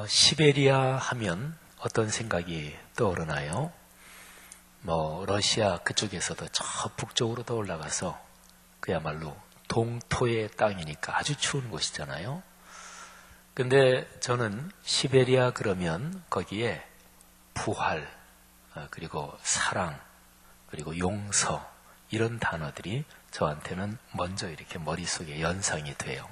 시베리아 하면 어떤 생각이 떠오르나요? 러시아 그쪽에서도 저 북쪽으로 더 올라가서 그야말로 동토의 땅이니까 아주 추운 곳이잖아요. 근데 저는 시베리아 그러면 거기에 부활, 그리고 사랑, 그리고 용서 이런 단어들이 저한테는 먼저 이렇게 머릿속에 연상이 돼요.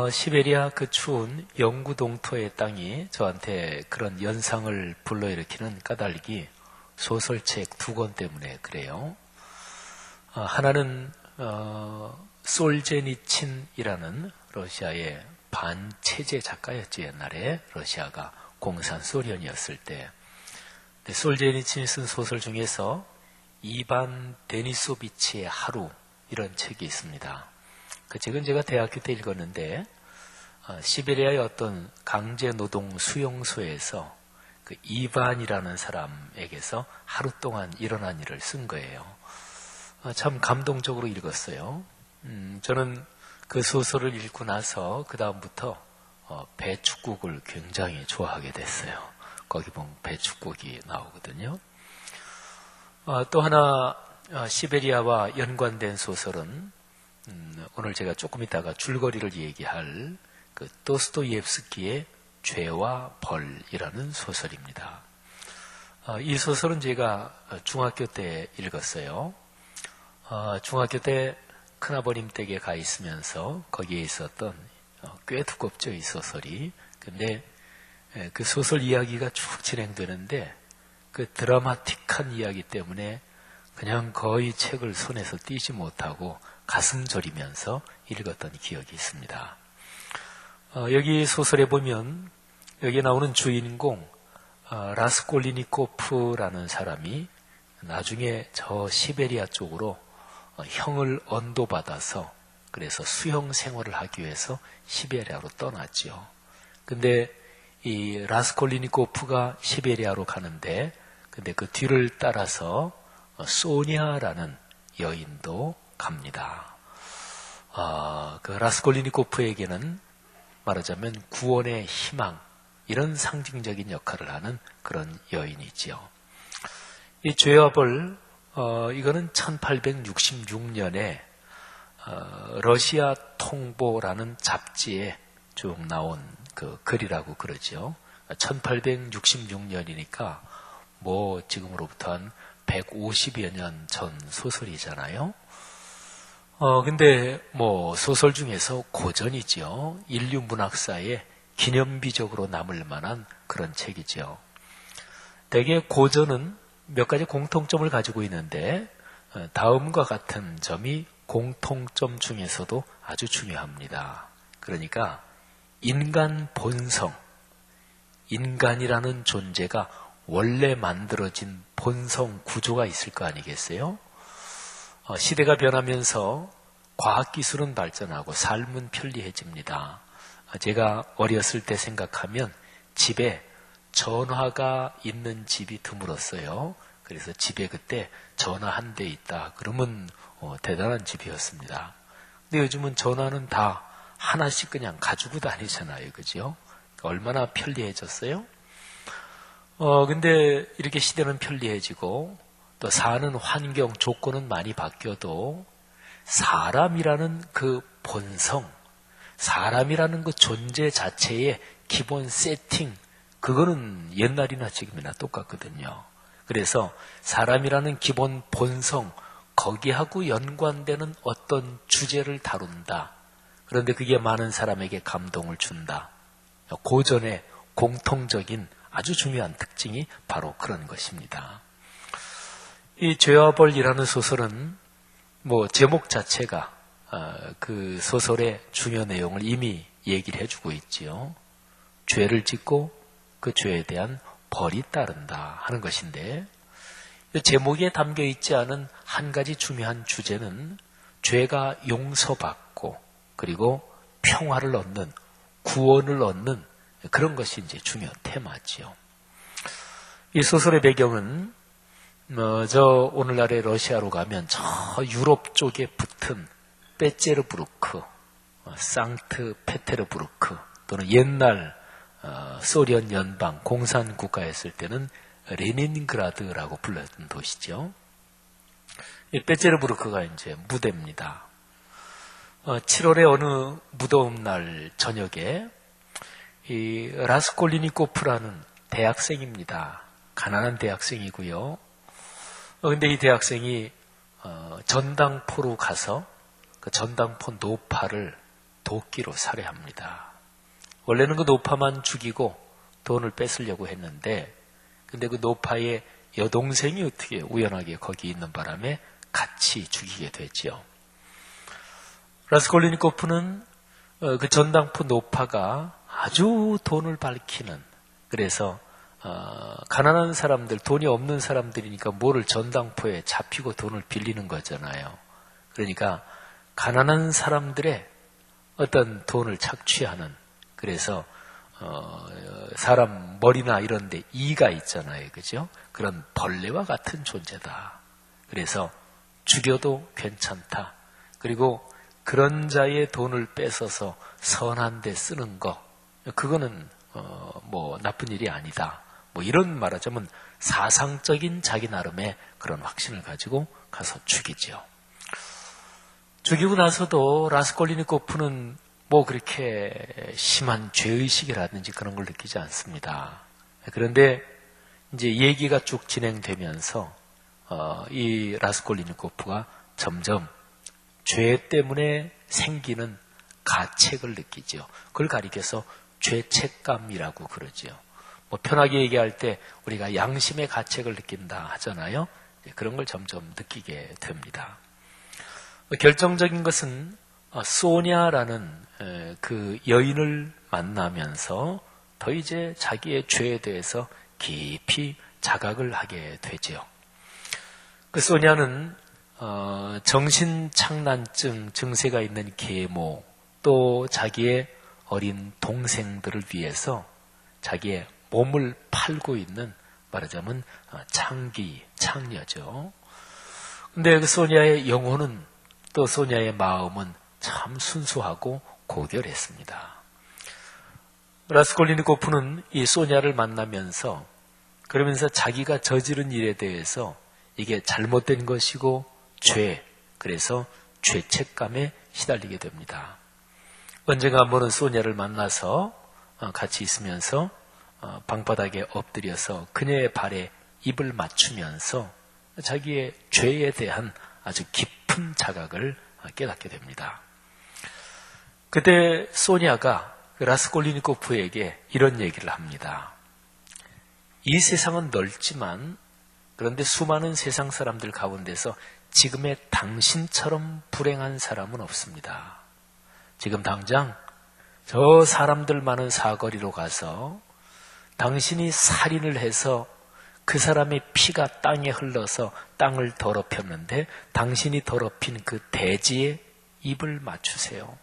시베리아 그 추운 영구 동토의 땅이 저한테 그런 연상을 불러일으키는 까닭이 소설책 2권 때문에 그래요. 하나는 솔제니친이라는 러시아의 반체제 작가였죠. 옛날에 러시아가 공산 소련이었을 때. 솔제니친이 쓴 소설 중에서 이반 데니소비치의 하루 이런 책이 있습니다. 그 책은 제가 대학교 때 읽었는데 시베리아의 어떤 강제노동 수용소에서 그 이반이라는 사람에게서 하루 동안 일어난 일을 쓴 거예요. 참 감동적으로 읽었어요. 저는 그 소설을 읽고 나서 그 다음부터 배축국을 굉장히 좋아하게 됐어요. 거기 보면 배축국이 나오거든요. 또 하나 시베리아와 연관된 소설은 오늘 제가 조금 이따가 줄거리를 얘기할 그 도스토옙스키의 죄와 벌이라는 소설입니다. 이 소설은 제가 중학교 때 읽었어요. 중학교 때 큰아버님 댁에 가 있으면서 거기에 있었던 꽤 두껍죠, 이 소설이. 근데 그 소설 이야기가 쭉 진행되는데 그 드라마틱한 이야기 때문에 그냥 거의 책을 손에서 떼지 못하고 가슴 졸이면서 읽었던 기억이 있습니다. 여기 소설에 보면 여기에 나오는 주인공 라스콜리니코프라는 사람이 나중에 저 시베리아 쪽으로 형을 언도받아서 그래서 수형 생활을 하기 위해서 시베리아로 떠났죠. 근데 이 라스콜리니코프가 시베리아로 가는데 근데 그 뒤를 따라서 소니아라는 여인도 갑니다. 그 라스콜리니코프에게는 말하자면 구원의 희망 이런 상징적인 역할을 하는 그런 여인이지요. 이 죄와 벌 이거는 1866년에 러시아 통보라는 잡지에 쭉 나온 그 글이라고 그러죠. 1866년이니까 지금으로부터 한 150여 년 전 소설이잖아요. 근데 소설 중에서 고전이죠. 인류 문학사에 기념비적으로 남을 만한 그런 책이죠. 대개 고전은 몇 가지 공통점을 가지고 있는데 다음과 같은 점이 공통점 중에서도 아주 중요합니다. 그러니까 인간 본성, 인간이라는 존재가 원래 만들어진 본성 구조가 있을 거 아니겠어요? 시대가 변하면서 과학기술은 발전하고 삶은 편리해집니다. 제가 어렸을 때 생각하면 집에 전화가 있는 집이 드물었어요. 그래서 집에 그때 전화 한 대 있다. 그러면 대단한 집이었습니다. 근데 요즘은 전화는 다 하나씩 그냥 가지고 다니잖아요. 그죠? 얼마나 편리해졌어요? 근데 이렇게 시대는 편리해지고 또 사는 환경, 조건은 많이 바뀌어도 사람이라는 그 본성, 사람이라는 그 존재 자체의 기본 세팅, 그거는 옛날이나 지금이나 똑같거든요. 그래서 사람이라는 기본 본성, 거기하고 연관되는 어떤 주제를 다룬다. 그런데 그게 많은 사람에게 감동을 준다. 고전의 공통적인 아주 중요한 특징이 바로 그런 것입니다. 이 죄와 벌이라는 소설은 제목 자체가 그 소설의 중요 내용을 이미 얘기를 해주고 있지요. 죄를 짓고 그 죄에 대한 벌이 따른다 하는 것인데 이 제목에 담겨 있지 않은 한 가지 중요한 주제는 죄가 용서받고 그리고 평화를 얻는 구원을 얻는 그런 것이 이제 중요 테마지요. 이 소설의 배경은 오늘날의 러시아로 가면 저 유럽 쪽에 붙은 페제르부르크, 상트페테르부르크 또는 옛날 소련 연방 공산 국가였을 때는 레닌그라드라고 불렀던 도시죠. 이 베제르부르크가 이제 무대입니다. 7월의 어느 무더운 날 저녁에 이 라스콜리니코프라는 대학생입니다. 가난한 대학생이고요. 근데 이 대학생이 전당포로 가서 그 전당포 노파를 도끼로 살해합니다. 원래는 그 노파만 죽이고 돈을 뺏으려고 했는데, 근데 그 노파의 여동생이 어떻게 우연하게 거기 있는 바람에 같이 죽이게 됐지요. 라스콜리니코프는 그 전당포 노파가 아주 돈을 밝히는, 그래서 가난한 사람들, 돈이 없는 사람들이니까 뭐를 전당포에 잡히고 돈을 빌리는 거잖아요. 그러니까 가난한 사람들의 어떤 돈을 착취하는, 그래서 사람 머리나 이런 데 이가 있잖아요. 그죠? 그런 벌레와 같은 존재다. 그래서 죽여도 괜찮다. 그리고 그런 자의 돈을 뺏어서 선한 데 쓰는 거, 그거는 뭐 나쁜 일이 아니다. 뭐 이런 말하자면 사상적인 자기 나름의 그런 확신을 가지고 가서 죽이죠. 죽이고 나서도 라스콜리니코프는 뭐 그렇게 심한 죄의식이라든지 그런 걸 느끼지 않습니다. 그런데 이제 얘기가 쭉 진행되면서 이 라스콜리니코프가 점점 죄 때문에 생기는 가책을 느끼죠. 그걸 가리켜서 죄책감이라고 그러죠. 뭐 편하게 얘기할 때 우리가 양심의 가책을 느낀다 하잖아요. 그런 걸 점점 느끼게 됩니다. 결정적인 것은 소냐라는 그 여인을 만나면서 더 이제 자기의 죄에 대해서 깊이 자각을 하게 되죠. 그 소냐는 정신착란증 증세가 있는 계모, 또 자기의 어린 동생들을 위해서 자기의 몸을 팔고 있는, 말하자면 창녀죠. 근데 그 소냐의 영혼은, 또 소냐의 마음은 참 순수하고 고결했습니다. 라스콜리니코프는 이 소냐를 만나면서, 그러면서 자기가 저지른 일에 대해서 이게 잘못된 것이고 죄, 그래서 죄책감에 시달리게 됩니다. 언젠가 한 번은 소냐를 만나서 같이 있으면서 방바닥에 엎드려서 그녀의 발에 입을 맞추면서 자기의 죄에 대한 아주 깊은 자각을 깨닫게 됩니다. 그때 소냐가 라스콜리니코프에게 이런 얘기를 합니다. 이 세상은 넓지만, 그런데 수많은 세상 사람들 가운데서 지금의 당신처럼 불행한 사람은 없습니다. 지금 당장 저 사람들 많은 사거리로 가서 당신이 살인을 해서 그 사람의 피가 땅에 흘러서 땅을 더럽혔는데 당신이 더럽힌 그 대지에 입을 맞추세요.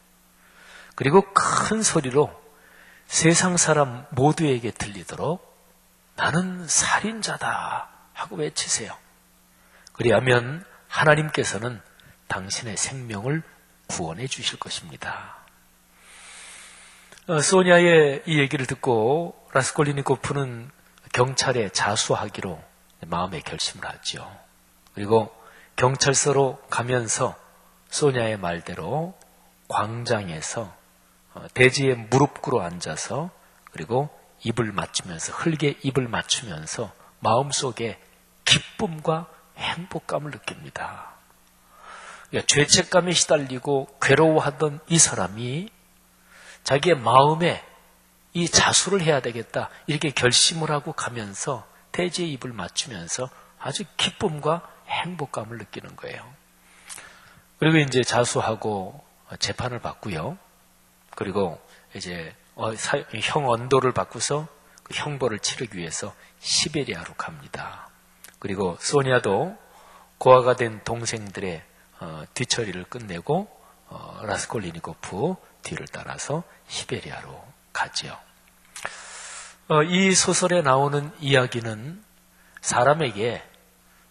그리고 큰 소리로 세상 사람 모두에게 들리도록 나는 살인자다 하고 외치세요. 그리하면 하나님께서는 당신의 생명을 구원해 주실 것입니다. 소냐의 이 얘기를 듣고 라스콜리니코프는 경찰에 자수하기로 마음의 결심을 하죠. 그리고 경찰서로 가면서 소냐의 말대로 광장에서 대지에 무릎 꿇어 앉아서, 그리고 입을 맞추면서, 흙에 입을 맞추면서 마음속에 기쁨과 행복감을 느낍니다. 죄책감에 시달리고 괴로워하던 이 사람이 자기의 마음에 이 자수를 해야 되겠다 이렇게 결심을 하고 가면서 대지에 입을 맞추면서 아주 기쁨과 행복감을 느끼는 거예요. 그리고 이제 자수하고 재판을 받고요. 그리고 이제 형 언도를 바꾸서 그 형벌을 치르기 위해서 시베리아로 갑니다. 그리고 소냐도 고아가 된 동생들의 뒤처리를 끝내고 라스콜리니코프 뒤를 따라서 시베리아로 가지요. 이 소설에 나오는 이야기는 사람에게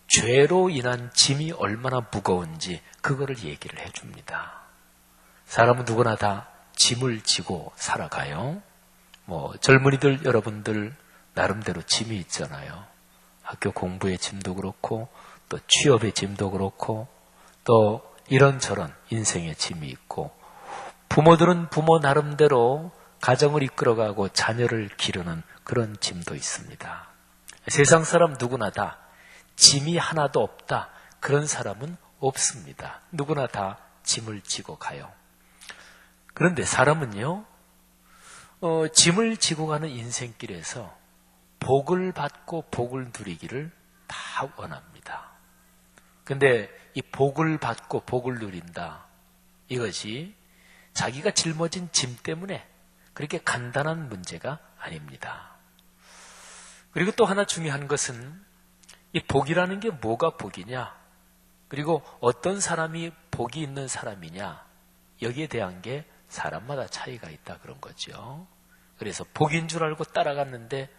죄로 인한 짐이 얼마나 무거운지 그거를 얘기를 해줍니다. 사람은 누구나 다 짐을 지고 살아가요. 젊은이들 여러분들 나름대로 짐이 있잖아요. 학교 공부의 짐도 그렇고 또 취업의 짐도 그렇고 또 이런저런 인생의 짐이 있고 부모들은 부모 나름대로 가정을 이끌어가고 자녀를 기르는 그런 짐도 있습니다. 세상 사람 누구나 다 짐이 하나도 없다. 그런 사람은 없습니다. 누구나 다 짐을 지고 가요. 그런데 사람은요, 짐을 지고 가는 인생길에서 복을 받고 복을 누리기를 다 원합니다. 근데 이 복을 받고 복을 누린다. 이것이 자기가 짊어진 짐 때문에 그렇게 간단한 문제가 아닙니다. 그리고 또 하나 중요한 것은 이 복이라는 게 뭐가 복이냐? 그리고 어떤 사람이 복이 있는 사람이냐? 여기에 대한 게 사람마다 차이가 있다 그런 거죠. 그래서 복인 줄 알고 따라갔는데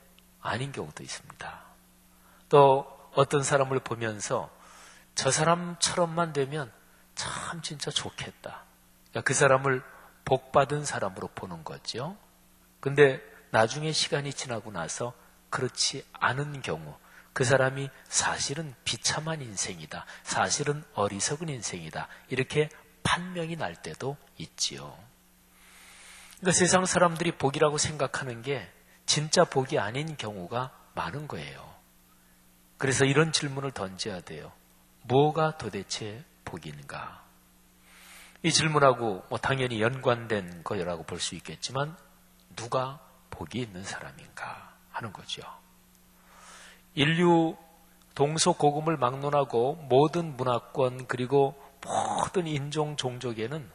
아닌 경우도 있습니다. 또 어떤 사람을 보면서 저 사람처럼만 되면 참 진짜 좋겠다. 그 사람을 복받은 사람으로 보는 거죠. 근데 나중에 시간이 지나고 나서 그렇지 않은 경우, 그 사람이 사실은 비참한 인생이다. 사실은 어리석은 인생이다. 이렇게 판명이 날 때도 있지요. 그러니까 세상 사람들이 복이라고 생각하는 게 진짜 복이 아닌 경우가 많은 거예요. 그래서 이런 질문을 던져야 돼요. 뭐가 도대체 복인가? 이 질문하고 당연히 연관된 거라고 볼 수 있겠지만 누가 복이 있는 사람인가 하는 거죠. 인류 동서고금을 막론하고 모든 문화권 그리고 모든 인종 종족에는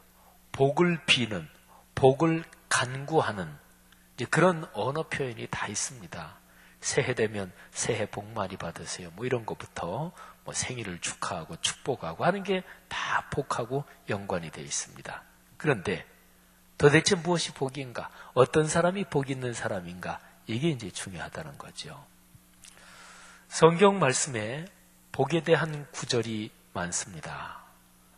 복을 비는, 복을 간구하는 그런 언어 표현이 다 있습니다. 새해 되면 새해 복 많이 받으세요. 이런 것부터 생일을 축하하고 축복하고 하는 게 다 복하고 연관이 되어 있습니다. 그런데 도대체 무엇이 복인가? 어떤 사람이 복 있는 사람인가? 이게 이제 중요하다는 거죠. 성경 말씀에 복에 대한 구절이 많습니다.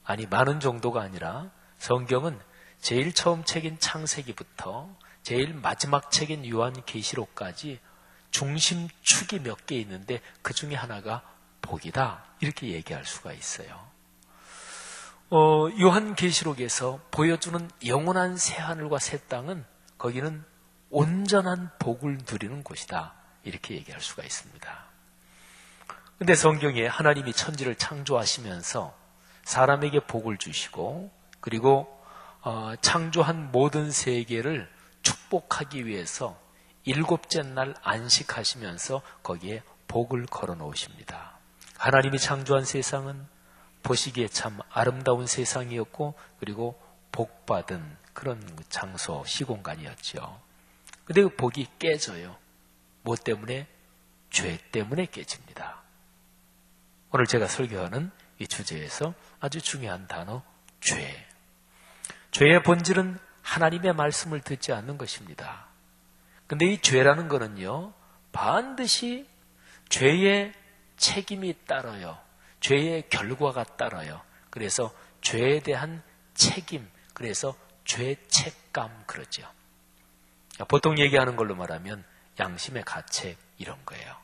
아니, 많은 정도가 아니라 성경은 제일 처음 책인 창세기부터 제일 마지막 책인 요한계시록까지 중심축이 몇 개 있는데 그 중에 하나가 복이다. 이렇게 얘기할 수가 있어요. 요한계시록에서 보여주는 영원한 새하늘과 새 땅은 거기는 온전한 복을 누리는 곳이다. 이렇게 얘기할 수가 있습니다. 근데 성경에 하나님이 천지를 창조하시면서 사람에게 복을 주시고 그리고 창조한 모든 세계를 축복하기 위해서 일곱째 날 안식하시면서 거기에 복을 걸어 놓으십니다. 하나님이 창조한 세상은 보시기에 참 아름다운 세상이었고 그리고 복받은 그런 장소, 시공간이었죠. 근데 그 복이 깨져요. 뭐 때문에? 죄 때문에 깨집니다. 오늘 제가 설교하는 이 주제에서 아주 중요한 단어, 죄. 죄의 본질은 하나님의 말씀을 듣지 않는 것입니다. 근데 이 죄라는 거는요, 반드시 죄의 책임이 따라요. 죄의 결과가 따라요. 그래서 죄에 대한 책임, 그래서 죄책감 그러죠. 보통 얘기하는 걸로 말하면 양심의 가책 이런 거예요.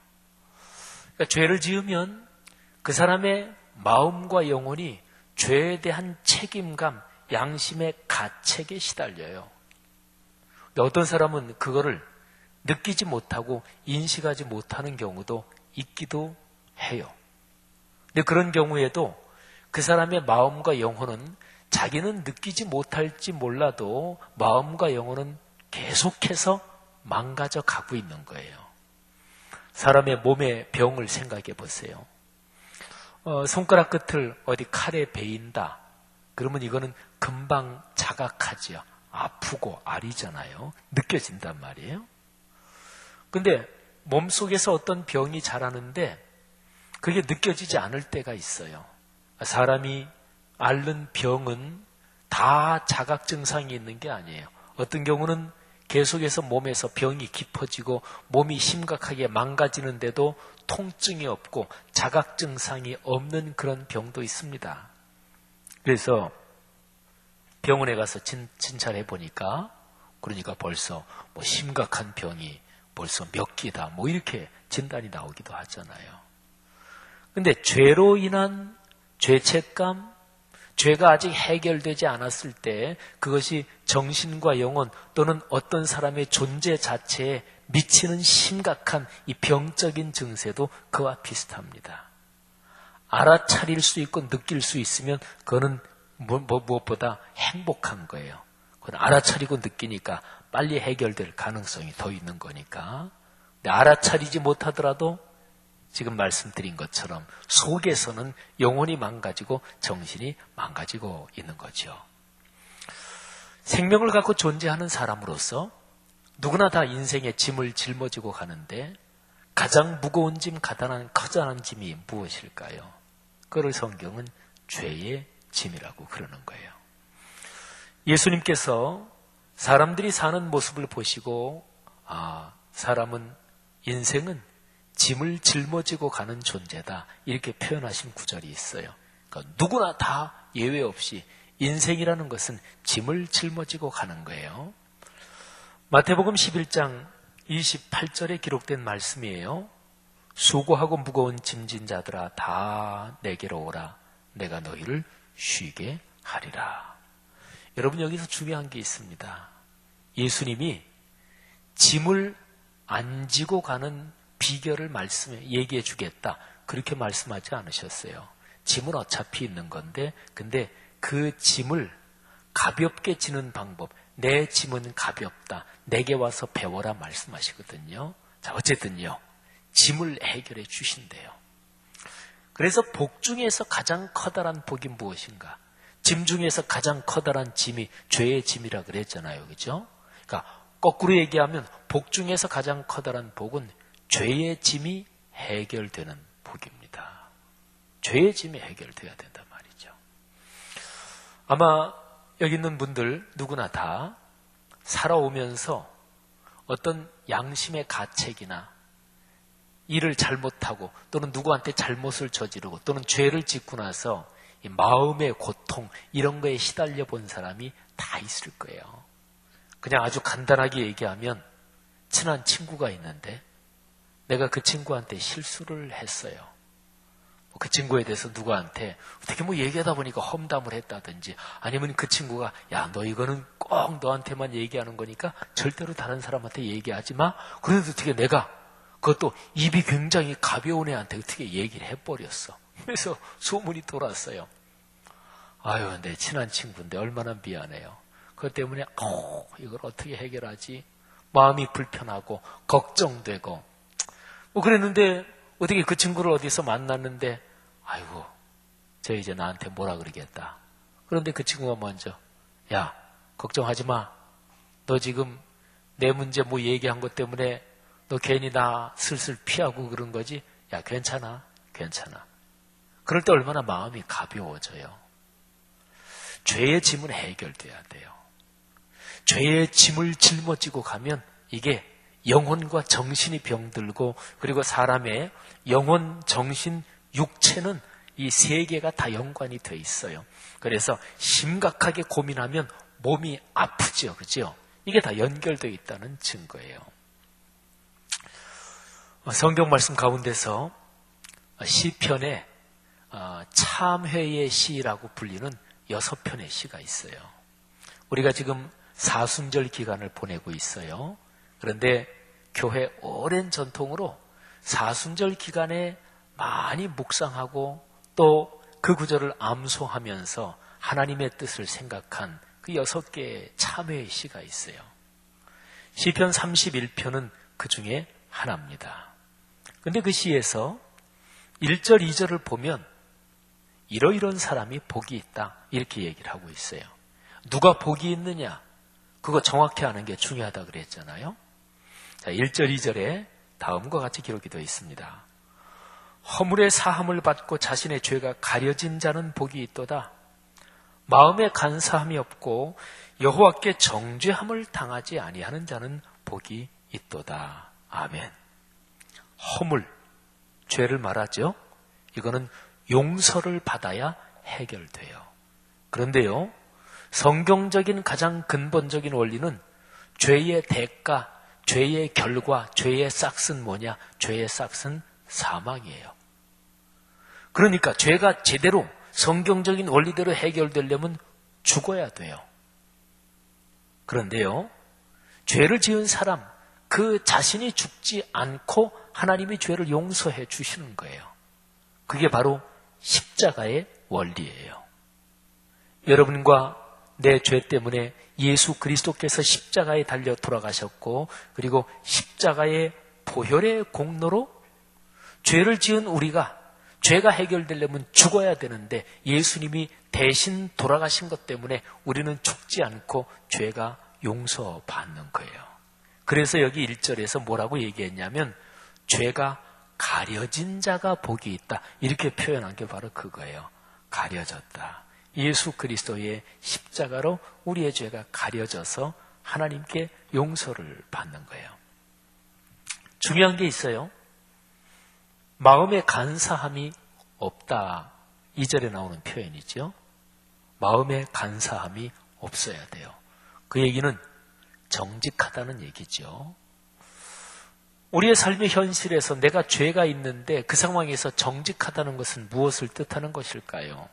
그러니까 죄를 지으면 그 사람의 마음과 영혼이 죄에 대한 책임감, 양심의 가책에 시달려요. 어떤 사람은 그거를 느끼지 못하고 인식하지 못하는 경우도 있기도 해요. 근데 그런 경우에도 그 사람의 마음과 영혼은 자기는 느끼지 못할지 몰라도 마음과 영혼은 계속해서 망가져 가고 있는 거예요. 사람의 몸의 병을 생각해 보세요. 손가락 끝을 어디 칼에 베인다. 그러면 이거는 금방 자각하지요. 아프고 아리잖아요. 느껴진단 말이에요. 근데 몸속에서 어떤 병이 자라는데 그게 느껴지지 않을 때가 있어요. 사람이 앓는 병은 다 자각 증상이 있는 게 아니에요. 어떤 경우는 계속해서 몸에서 병이 깊어지고 몸이 심각하게 망가지는데도 통증이 없고 자각 증상이 없는 그런 병도 있습니다. 그래서 병원에 가서 진찰해 보니까 그러니까 벌써 뭐 심각한 병이 벌써 몇 기다 뭐 이렇게 진단이 나오기도 하잖아요. 근데 죄로 인한 죄책감, 죄가 아직 해결되지 않았을 때 그것이 정신과 영혼 또는 어떤 사람의 존재 자체에 미치는 심각한 이 병적인 증세도 그와 비슷합니다. 알아차릴 수 있고 느낄 수 있으면 그거는 무엇보다 행복한 거예요. 그건 알아차리고 느끼니까 빨리 해결될 가능성이 더 있는 거니까. 근데 알아차리지 못하더라도 지금 말씀드린 것처럼 속에서는 영혼이 망가지고 정신이 망가지고 있는 거죠. 생명을 갖고 존재하는 사람으로서 누구나 다 인생의 짐을 짊어지고 가는데 가장 무거운 짐, 커다란 짐이 무엇일까요? 그걸 성경은 죄의 짐이라고 그러는 거예요. 예수님께서 사람들이 사는 모습을 보시고 인생은 짐을 짊어지고 가는 존재다 이렇게 표현하신 구절이 있어요. 그러니까 누구나 다 예외 없이 인생이라는 것은 짐을 짊어지고 가는 거예요. 마태복음 11장 28절에 기록된 말씀이에요. 수고하고 무거운 짐진 자들아 다 내게로 오라. 내가 너희를 쉬게 하리라. 여러분 여기서 중요한 게 있습니다. 예수님이 짐을 안 지고 가는 비결을 얘기해 주겠다. 그렇게 말씀하지 않으셨어요. 짐은 어차피 있는 건데 근데 그 짐을 가볍게 지는 방법, 내 짐은 가볍다. 내게 와서 배워라 말씀하시거든요. 자, 어쨌든요. 짐을 해결해 주신대요. 그래서 복 중에서 가장 커다란 복이 무엇인가? 짐 중에서 가장 커다란 짐이 죄의 짐이라 그랬잖아요. 그죠? 그러니까 거꾸로 얘기하면 복 중에서 가장 커다란 복은 죄의 짐이 해결되는 복입니다. 죄의 짐이 해결돼야 된단 말이죠. 아마 여기 있는 분들 누구나 다 살아오면서 어떤 양심의 가책이나 일을 잘못하고 또는 누구한테 잘못을 저지르고 또는 죄를 짓고 나서 이 마음의 고통 이런 거에 시달려 본 사람이 다 있을 거예요. 그냥 아주 간단하게 얘기하면 친한 친구가 있는데 내가 그 친구한테 실수를 했어요. 그 친구에 대해서 누구한테 어떻게 얘기하다 보니까 험담을 했다든지 아니면 그 친구가 야, 너 이거는 꼭 너한테만 얘기하는 거니까 절대로 다른 사람한테 얘기하지 마. 그런데 어떻게 내가 그것도 입이 굉장히 가벼운 애한테 어떻게 얘기를 해버렸어. 그래서 소문이 돌았어요. 아유, 내 친한 친구인데 얼마나 미안해요. 그것 때문에 이걸 어떻게 해결하지? 마음이 불편하고 걱정되고 그랬는데 어떻게 그 친구를 어디서 만났는데 아이고 저 이제 나한테 뭐라 그러겠다. 그런데 그 친구가 먼저 야 걱정하지 마. 너 지금 내 문제 얘기한 것 때문에 너 괜히 나 슬슬 피하고 그런 거지? 야 괜찮아. 그럴 때 얼마나 마음이 가벼워져요. 죄의 짐은 해결돼야 돼요. 죄의 짐을 짊어지고 가면 이게 영혼과 정신이 병들고 그리고 사람의 영혼, 정신, 육체는 이 세 개가 다 연관이 돼 있어요. 그래서 심각하게 고민하면 몸이 아프죠. 그죠? 이게 다 연결되어 있다는 증거예요. 성경 말씀 가운데서 시편에 참회의 시라고 불리는 6편의 시가 있어요. 우리가 지금 사순절 기간을 보내고 있어요. 그런데 교회 오랜 전통으로 사순절 기간에 많이 묵상하고 또 그 구절을 암송하면서 하나님의 뜻을 생각한 그 6개의 참회의 시가 있어요. 시편 31편은 그 중에 하나입니다. 근데 그 시에서 1절, 2절을 보면 이러이런 사람이 복이 있다 이렇게 얘기를 하고 있어요. 누가 복이 있느냐? 그거 정확히 아는 게 중요하다 그랬잖아요. 자, 1절, 2절에 다음과 같이 기록이 되어 있습니다. 허물의 사함을 받고 자신의 죄가 가려진 자는 복이 있도다. 마음에 간사함이 없고 여호와께 정죄함을 당하지 아니하는 자는 복이 있도다. 아멘. 허물, 죄를 말하죠. 이거는 용서를 받아야 해결돼요. 그런데요, 성경적인 가장 근본적인 원리는 죄의 대가, 죄의 결과, 죄의 싹은 뭐냐? 죄의 싹은 사망이에요. 그러니까 죄가 제대로 성경적인 원리대로 해결되려면 죽어야 돼요. 그런데요, 죄를 지은 사람, 그 자신이 죽지 않고 하나님이 죄를 용서해 주시는 거예요. 그게 바로 십자가의 원리예요. 여러분과 내 죄 때문에 예수 그리스도께서 십자가에 달려 돌아가셨고, 그리고 십자가의 보혈의 공로로 죄를 지은 우리가 죄가 해결되려면 죽어야 되는데 예수님이 대신 돌아가신 것 때문에 우리는 죽지 않고 죄가 용서받는 거예요. 그래서 여기 1절에서 뭐라고 얘기했냐면 죄가 가려진 자가 복이 있다. 이렇게 표현한 게 바로 그거예요. 가려졌다. 예수 그리스도의 십자가로 우리의 죄가 가려져서 하나님께 용서를 받는 거예요. 중요한 게 있어요. 마음에 간사함이 없다. 2절에 나오는 표현이죠. 마음에 간사함이 없어야 돼요. 그 얘기는 정직하다는 얘기죠. 우리의 삶의 현실에서 내가 죄가 있는데 그 상황에서 정직하다는 것은 무엇을 뜻하는 것일까요?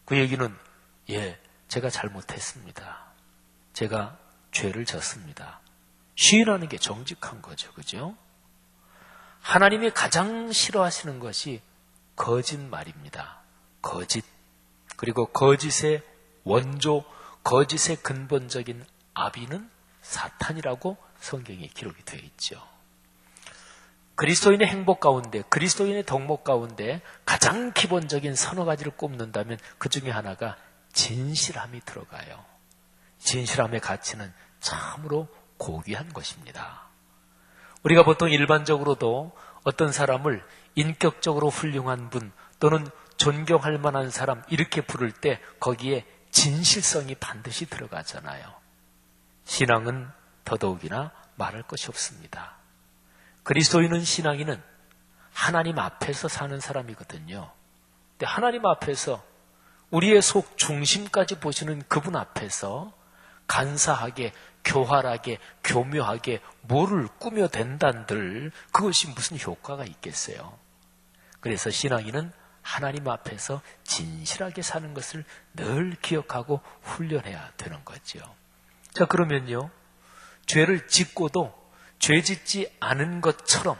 그 얘기는 제가 잘못했습니다. 제가 죄를 졌습니다. 시인하는 게 정직한 거죠. 그죠? 하나님이 가장 싫어하시는 것이 거짓말입니다. 거짓. 그리고 거짓의 원조, 거짓의 근본적인 아비는 사탄이라고 성경에 기록이 되어 있죠. 그리스도인의 행복 가운데, 그리스도인의 덕목 가운데 가장 기본적인 서너 가지를 꼽는다면 그 중에 하나가 진실함이 들어가요. 진실함의 가치는 참으로 고귀한 것입니다. 우리가 보통 일반적으로도 어떤 사람을 인격적으로 훌륭한 분 또는 존경할 만한 사람 이렇게 부를 때 거기에 진실성이 반드시 들어가잖아요. 신앙은 더더욱이나 말할 것이 없습니다. 그리스도인은 신앙인은 하나님 앞에서 사는 사람이거든요. 근데 하나님 앞에서 우리의 속 중심까지 보시는 그분 앞에서 간사하게, 교활하게, 교묘하게 뭐를 꾸며댄단들 그것이 무슨 효과가 있겠어요. 그래서 신앙인은 하나님 앞에서 진실하게 사는 것을 늘 기억하고 훈련해야 되는 거죠. 자, 그러면요, 죄를 짓고도 죄 짓지 않은 것처럼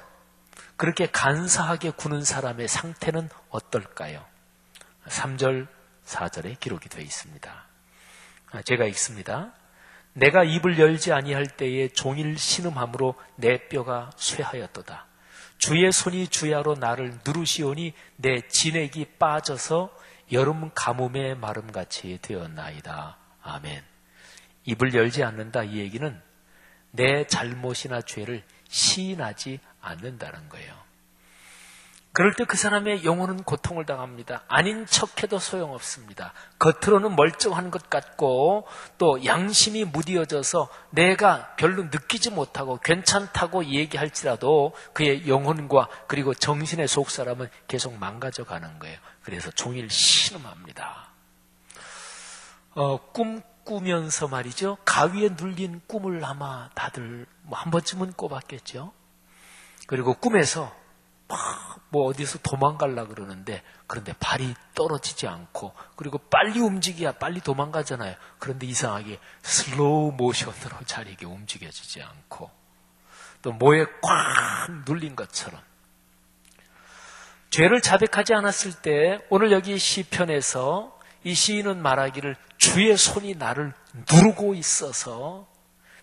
그렇게 간사하게 구는 사람의 상태는 어떨까요? 3절, 4절에 기록이 되어 있습니다. 제가 읽습니다. 내가 입을 열지 아니할 때에 종일 신음함으로 내 뼈가 쇠하였도다. 주의 손이 주야로 나를 누르시오니 내 진액이 빠져서 여름 가뭄의 마름같이 되었나이다. 아멘. 입을 열지 않는다 이 얘기는 내 잘못이나 죄를 시인하지 않는다는 거예요. 그럴 때 그 사람의 영혼은 고통을 당합니다. 아닌 척해도 소용없습니다. 겉으로는 멀쩡한 것 같고 또 양심이 무디어져서 내가 별로 느끼지 못하고 괜찮다고 얘기할지라도 그의 영혼과 그리고 정신의 속사람은 계속 망가져가는 거예요. 그래서 종일 신음합니다. 꿈 꾸면서 말이죠. 가위에 눌린 꿈을 아마 다들 한 번쯤은 꿔봤겠죠. 그리고 꿈에서 어디서 도망가려고 그러는데 그런데 발이 떨어지지 않고 그리고 빨리 움직여야 빨리 도망가잖아요. 그런데 이상하게 슬로우 모션으로 잘 이게 움직여지지 않고 또 뭐에 꽉 눌린 것처럼 죄를 자백하지 않았을 때 오늘 여기 시편에서 이 시인은 말하기를 주의 손이 나를 누르고 있어서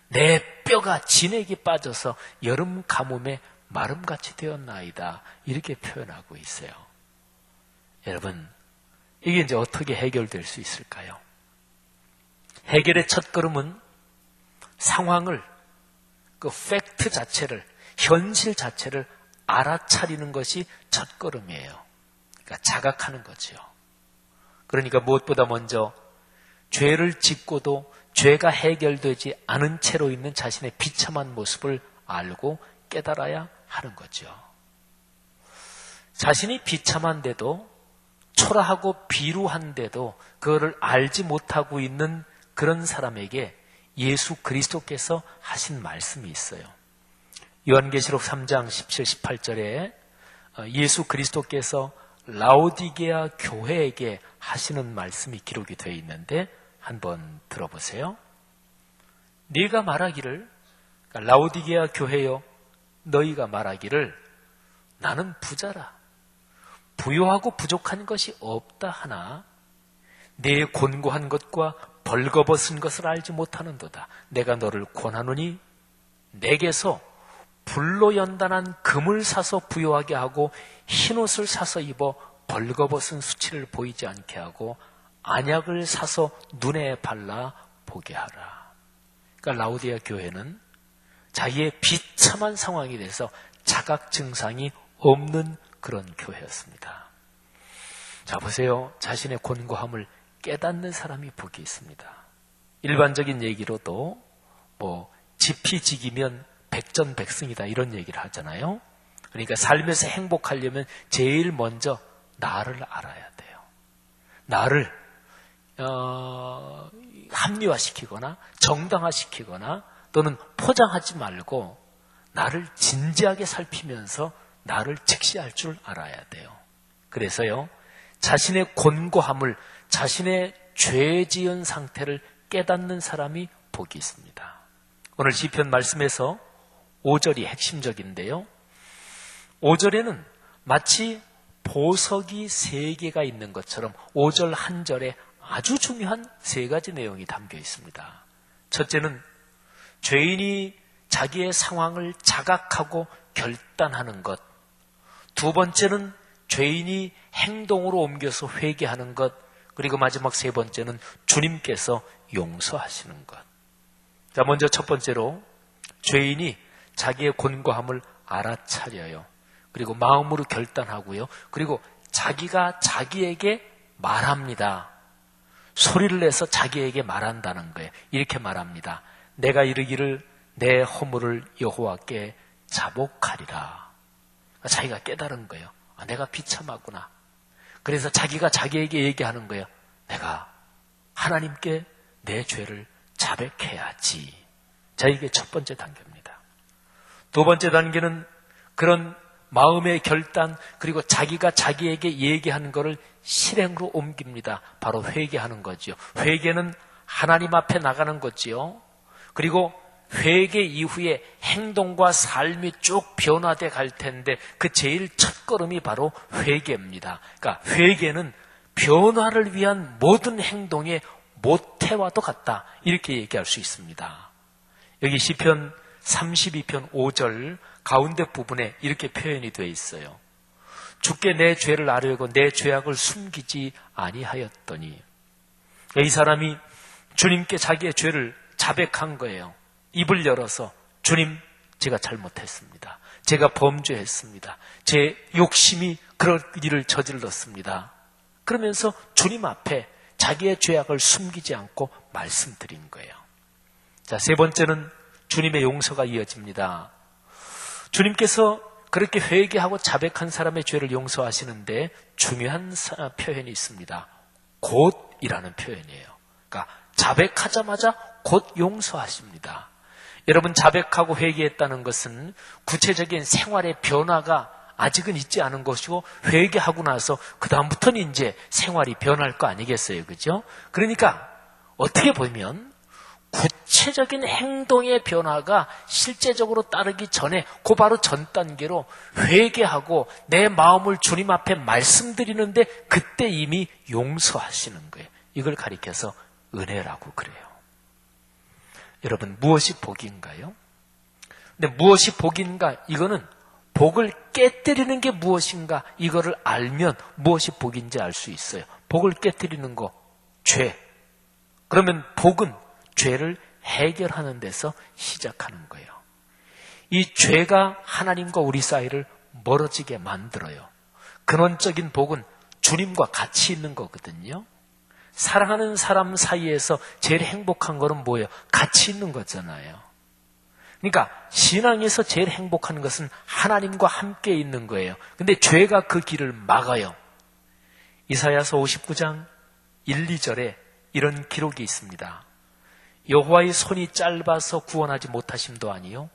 내 뼈가 진액이 빠져서 여름 가뭄에 마름같이 되었나이다. 이렇게 표현하고 있어요. 여러분, 이게 이제 어떻게 해결될 수 있을까요? 해결의 첫 걸음은 상황을, 그 팩트 자체를, 현실 자체를 알아차리는 것이 첫 걸음이에요. 그러니까 자각하는 거죠. 그러니까 무엇보다 먼저 죄를 짓고도 죄가 해결되지 않은 채로 있는 자신의 비참한 모습을 알고 깨달아야 하는 거죠. 자신이 비참한데도 초라하고 비루한데도 그거를 알지 못하고 있는 그런 사람에게 예수 그리스도께서 하신 말씀이 있어요. 요한계시록 3장 17, 18절에 예수 그리스도께서 라오디게아 교회에게 하시는 말씀이 기록이 되어 있는데 한번 들어보세요. 네가 말하기를, 그러니까 라오디게아 교회여, 너희가 말하기를 나는 부자라. 부요하고 부족한 것이 없다 하나 내 곤고한 것과 벌거벗은 것을 알지 못하는도다. 내가 너를 권하노니 내게서 불로 연단한 금을 사서 부요하게 하고 흰옷을 사서 입어 벌거벗은 수치를 보이지 않게 하고 안약을 사서 눈에 발라 보게 하라. 그러니까 라오디게아 교회는 자기의 비참한 상황에 대해서 자각 증상이 없는 그런 교회였습니다. 자, 보세요. 자신의 곤고함을 깨닫는 사람이 복이 있습니다. 일반적인 얘기로도 지피지기면 백전백승이다 이런 얘기를 하잖아요. 그러니까 삶에서 행복하려면 제일 먼저 나를 알아야 돼요. 나를 합리화시키거나 정당화시키거나 또는 포장하지 말고 나를 진지하게 살피면서 나를 직시할 줄 알아야 돼요. 그래서요, 자신의 곤고함을, 자신의 죄 지은 상태를 깨닫는 사람이 복이 있습니다. 오늘 시편 말씀에서 5절이 핵심적인데요. 5절에는 마치 보석이 3개가 있는 것처럼 5절 한 절에 아주 중요한 3가지 내용이 담겨 있습니다. 첫째는 죄인이 자기의 상황을 자각하고 결단하는 것. 두 번째는 죄인이 행동으로 옮겨서 회개하는 것. 그리고 마지막 3번째는 주님께서 용서하시는 것. 자, 먼저 첫 번째로 죄인이 자기의 곤고함을 알아차려요. 그리고 마음으로 결단하고요. 그리고 자기가 자기에게 말합니다. 소리를 내서 자기에게 말한다는 거예요. 이렇게 말합니다. 내가 이르기를 내 허물을 여호와께 자복하리라. 자기가 깨달은 거예요. 내가 비참하구나. 그래서 자기가 자기에게 얘기하는 거예요. 내가 하나님께 내 죄를 자백해야지. 자, 이게 첫 번째 단계입니다. 두 번째 단계는 그런 마음의 결단, 그리고 자기가 자기에게 얘기하는 것을 실행으로 옮깁니다. 바로 회개하는 거지요. 회개는 하나님 앞에 나가는 거지요. 그리고 회개 이후에 행동과 삶이 쭉 변화돼 갈 텐데 그 제일 첫걸음이 바로 회개입니다. 그러니까 회개는 변화를 위한 모든 행동의 모태와도 같다. 이렇게 얘기할 수 있습니다. 여기 시편 32편 5절 가운데 부분에 이렇게 표현이 되어 있어요. 주께 내 죄를 아뢰고 내 죄악을 숨기지 아니하였더니. 이 사람이 주님께 자기의 죄를 자백한 거예요. 입을 열어서 주님, 제가 잘못했습니다. 제가 범죄했습니다. 제 욕심이 그럴 일을 저질렀습니다. 그러면서 주님 앞에 자기의 죄악을 숨기지 않고 말씀드린 거예요. 자, 세 번째는 주님의 용서가 이어집니다. 주님께서 그렇게 회개하고 자백한 사람의 죄를 용서하시는데 중요한 표현이 있습니다. 곧이라는 표현이에요. 그러니까 자백하자마자 곧 용서하십니다. 여러분, 자백하고 회개했다는 것은 구체적인 생활의 변화가 아직은 있지 않은 것이고 회개하고 나서 그 다음부터는 이제 생활이 변할 거 아니겠어요, 그죠? 그러니까 어떻게 보면 구체적인 행동의 변화가 실제적으로 따르기 전에 그 바로 전 단계로 회개하고 내 마음을 주님 앞에 말씀드리는데 그때 이미 용서하시는 거예요. 이걸 가리켜서 은혜라고 그래요. 여러분, 무엇이 복인가요? 근데 무엇이 복인가? 이거는 복을 깨뜨리는 게 무엇인가? 이거를 알면 무엇이 복인지 알 수 있어요. 복을 깨뜨리는 거, 죄. 그러면 복은 죄를 해결하는 데서 시작하는 거예요. 이 죄가 하나님과 우리 사이를 멀어지게 만들어요. 근원적인 복은 주님과 같이 있는 거거든요. 사랑하는 사람 사이에서 제일 행복한 거는 뭐예요? 같이 있는 거잖아요. 그러니까 신앙에서 제일 행복한 것은 하나님과 함께 있는 거예요. 근데 죄가 그 길을 막아요. 이사야서 59장 1, 2절에 이런 기록이 있습니다. 여호와의 손이 짧아서 구원하지 못하심도 아니요